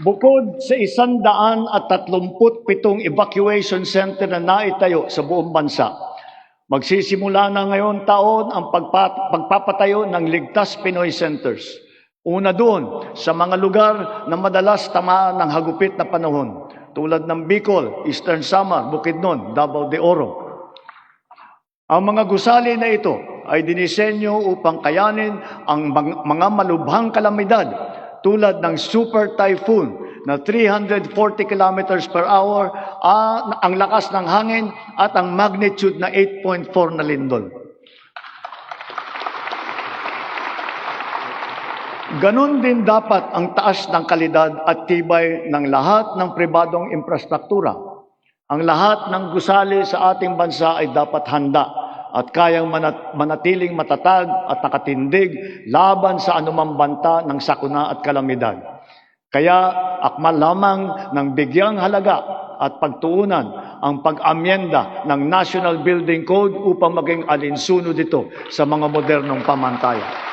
Bukod sa 137 evacuation center na naitayo sa buong bansa, magsisimula na ngayon taon ang pagpapatayo ng Ligtas Pinoy Centers. Una doon sa mga lugar na madalas tamaan ng hagupit na panahon, tulad ng Bicol, Eastern Samar, Bukidnon, Davao de Oro. Ang mga gusali na ito ay dinisenyo upang kayanin ang mga malubhang kalamidad tulad ng super typhoon na 340 kilometers per hour, ang lakas ng hangin at ang magnitude na 8.4 na lindol. Ganon din dapat ang taas ng kalidad at tibay ng lahat ng pribadong infrastruktura. Ang lahat ng gusali sa ating bansa ay dapat handa at kayang manatiling matatag at nakatindig laban sa anumang banta ng sakuna at kalamidad. Kaya akmal lamang ng bigyang halaga at pagtuunan ang pag-amyenda ng National Building Code upang maging alinsunod ito sa mga modernong pamantayan.